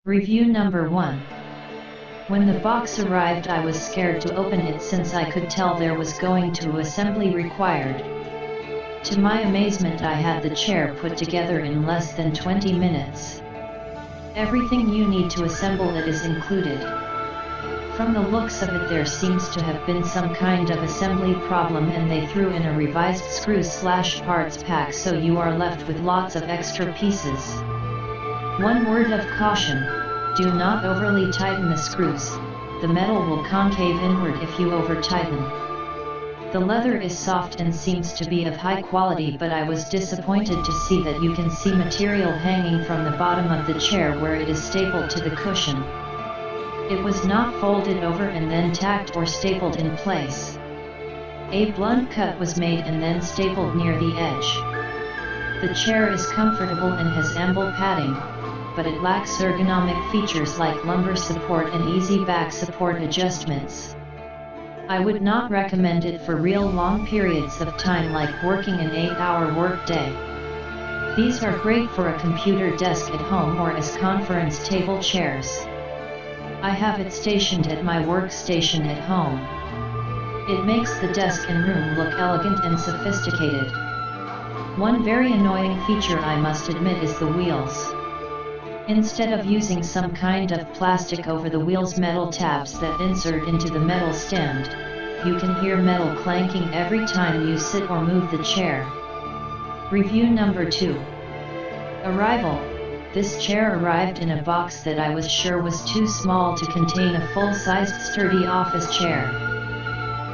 Review number 1. When the box arrived, I was scared to open it since I could tell there was going to assembly required. To my amazement, I had the chair put together in less than 20 minutes. Everything you need to assemble it is included. From the looks of it, there seems to have been some kind of assembly problem and they threw in a revised screws/parts pack, so you are left with lots of extra pieces. One word of caution: do not overly tighten the screws. The metal will concave inward if you over tighten. The leather is soft and seems to be of high quality, but I was disappointed to see that you can see material hanging from the bottom of the chair where it is stapled to the cushion. It was not folded over and then tacked or stapled in place. A blunt cut was made and then stapled near the edge. The chair is comfortable and has ample padding, but it lacks ergonomic features like lumbar support and easy back support adjustments. I would not recommend it for real long periods of time, like working an 8-hour workday. These are great for a computer desk at home or as conference table chairs. I have it stationed at my workstation at home. It makes the desk and room look elegant and sophisticated. One very annoying feature, I must admit, is the wheels. Instead of using some kind of plastic over the wheels, metal tabs that insert into the metal stand, you can hear metal clanking every time you sit or move the chair. Review number 2. Arrival. This chair arrived in a box that I was sure was too small to contain a full-sized sturdy office chair.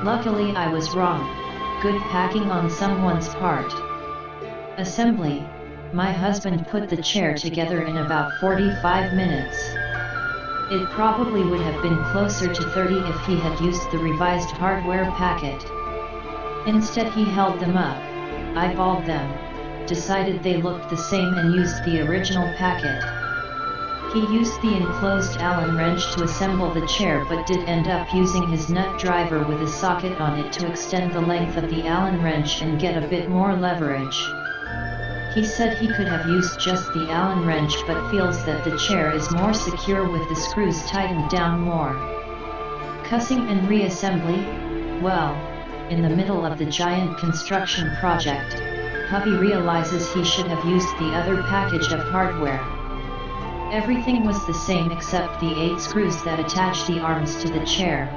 Luckily I was wrong. Good packing on someone's part. Assembly. My husband put the chair together in about 45 minutes. It probably would have been closer to 30 if he had used the revised hardware packet. Instead he held them up, eyeballed them, decided they looked the same and used the original packet. He used the enclosed Allen wrench to assemble the chair, but did end up using his nut driver with a socket on it to extend the length of the Allen wrench and get a bit more leverage. He said he could have used just the Allen wrench, but feels that the chair is more secure with the screws tightened down more. Cussing and reassembly? Well, in the middle of the giant construction project, hubby realizes he should have used the other package of hardware. Everything was the same except the 8 screws that attach the arms to the chair.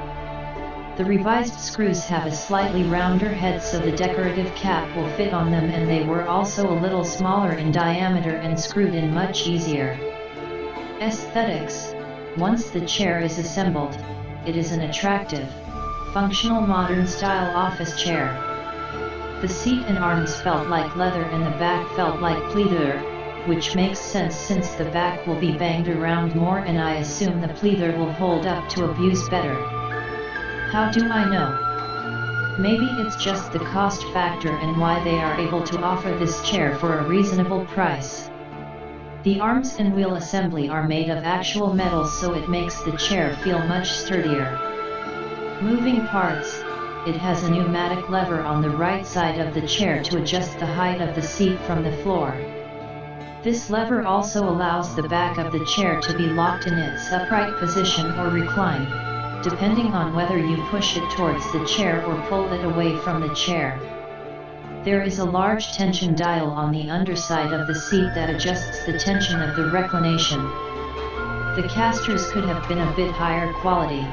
The revised screws have a slightly rounder head, so the decorative cap will fit on them, and they were also a little smaller in diameter and screwed in much easier. Aesthetics. Once the chair is assembled, it is an attractive, functional modern-style office chair. The seat and arms felt like leather and the back felt like pleather, which makes sense since the back will be banged around more, and I assume the pleather will hold up to abuse better. How do I know? Maybe it's just the cost factor and why they are able to offer this chair for a reasonable price. The arms and wheel assembly are made of actual metal, so it makes the chair feel much sturdier. Moving parts. It has a pneumatic lever on the right side of the chair to adjust the height of the seat from the floor. This lever also allows the back of the chair to be locked in its upright position or recline, depending on whether you push it towards the chair or pull it away from the chair. There is a large tension dial on the underside of the seat that adjusts the tension of the reclination. The casters could have been a bit higher quality.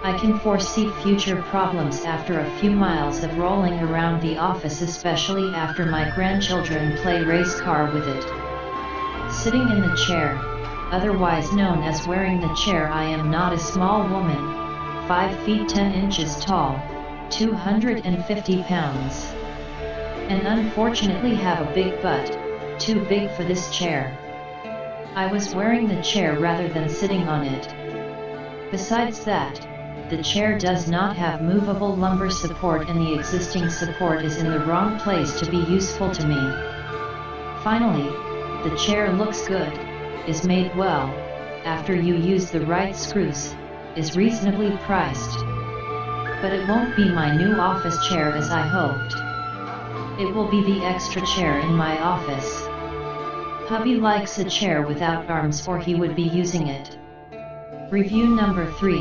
I can foresee future problems after a few miles of rolling around the office, especially after my grandchildren play race car with it. Sitting in the chair, otherwise known as wearing the chair, I am not a small woman, 5 feet 10 inches tall, 250 pounds. And unfortunately have a big butt, too big for this chair. I was wearing the chair rather than sitting on it. Besides that, the chair does not have movable lumbar support, and the existing support is in the wrong place to be useful to me. Finally, the chair looks good, is made well, after you use the right screws, is reasonably priced. But it won't be my new office chair as I hoped. It will be the extra chair in my office. Hubby likes a chair without arms or he would be using it. Review number 3.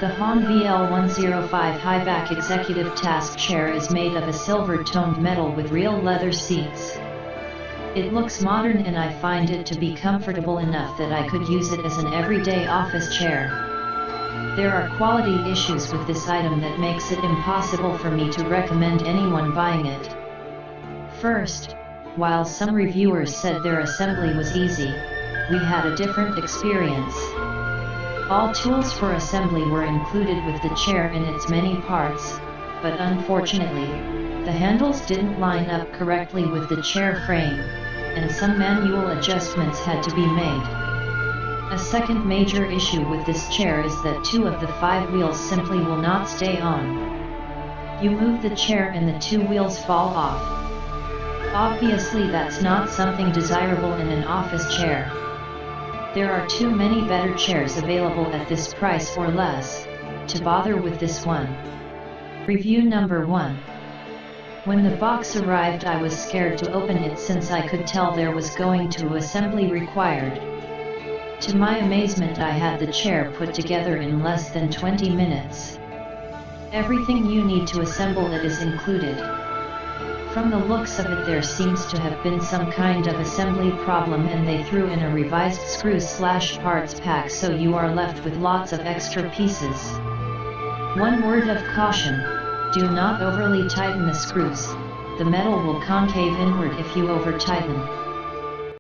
The HON VL105 High Back Executive Task Chair is made of a silver-toned metal with real leather seats. It looks modern and I find it to be comfortable enough that I could use it as an everyday office chair. There are quality issues with this item that makes it impossible for me to recommend anyone buying it. First, while some reviewers said their assembly was easy, we had a different experience. All tools for assembly were included with the chair and its many parts, but unfortunately, the handles didn't line up correctly with the chair frame, and some manual adjustments had to be made. A second major issue with this chair is that 2 of the 5 wheels simply will not stay on. You move the chair and the 2 wheels fall off. Obviously that's not something desirable in an office chair. There are too many better chairs available at this price or less, to bother with this one. Review number 1. When the box arrived I was scared to open it since I could tell there was going to assembly required. To my amazement I had the chair put together in less than 20 minutes. Everything you need to assemble it is included. From the looks of it there seems to have been some kind of assembly problem and they threw in a revised screws/parts pack so you are left with lots of extra pieces. One word of caution, do not overly tighten the screws, the metal will concave inward if you over tighten.